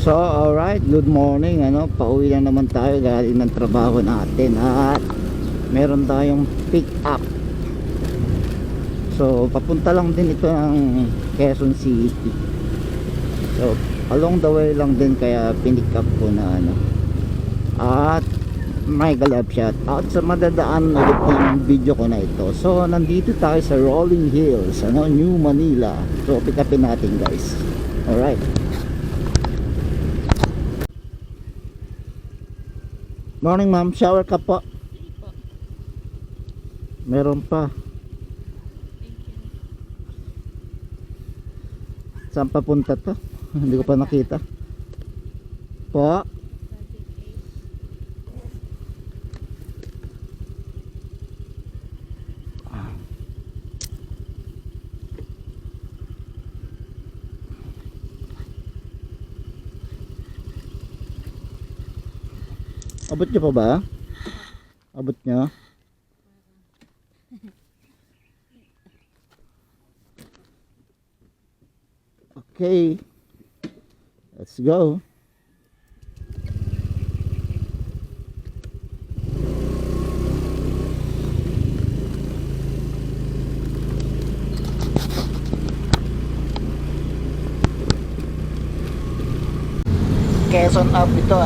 So, alright, good morning. Pauwi na naman tayo galing ng trabaho natin at meron tayong pick up. So, papunta lang din ito ng Quezon City. So, along the way lang din kaya pinick up ko na at may galap shot out sa madadaan ulit ng video ko na ito. So, nandito tayo sa Rolling Hills, New Manila. So, pick upin natin, guys. Alright. Morning, ma'am. Shower ka po? Meron pa. Saan papunta to? Hindi ko pa nakita. Po? Abot nyo pa ba? Abot nyo? Okay, let's go. Quezon up ito,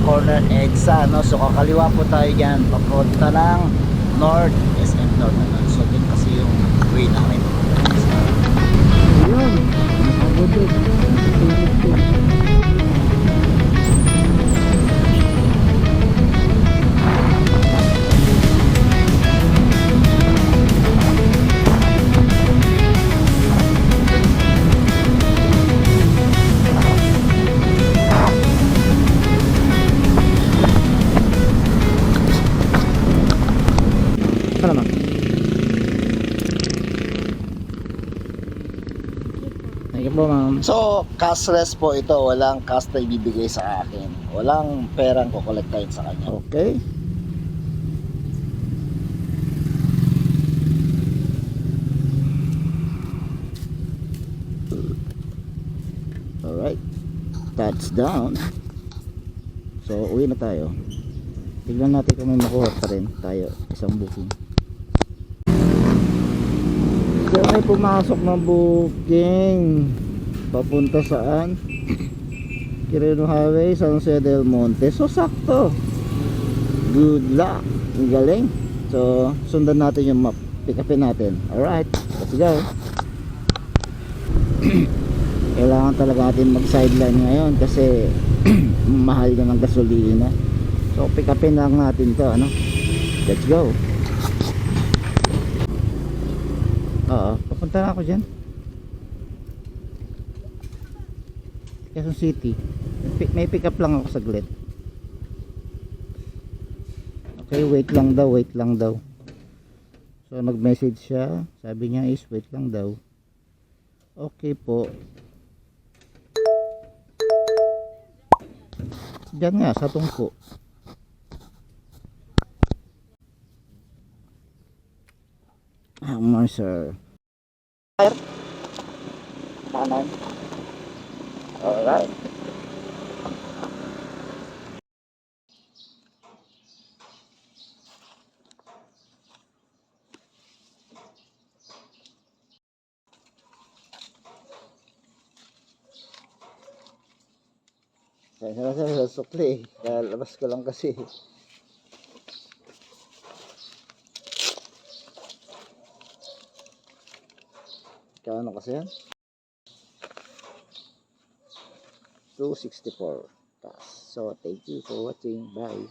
corner EDSA, so kakaliwa po tayo dyan papunta ng North SM North, so din kasi yung way namin. Ayun, nakabudod. So, cashless po ito. Walang cash na ibibigay sa akin. Walang perang kukolektahin sa kanya. Okay. Alright. Touchdown. So, uwi na tayo. Tignan natin kung may makuha pa rin tayo. Isang booking. So, may pumasok na booking. Papunta saan? Quirino Highway, San Jose del Monte. So, sakto. Good luck. Ang galing. So, sundan natin yung map. Pick upin natin. Alright. Let's go. Kailangan talaga natin mag-sideline ngayon kasi mahal na ng gasolina. So, pick upin lang natin to. Let's go. Papunta na ako dyan. Quezon City. May pick up lang ako saglit. Okay, wait lang daw. So nag-message siya, sabi niya is wait lang daw. Okay po. Diyan nga sa tungko. Sir. Kanan. Alright. Kaya sa sukli. Labas ko lang kasi. Kano kasi yan? 264. So thank you for watching. Bye.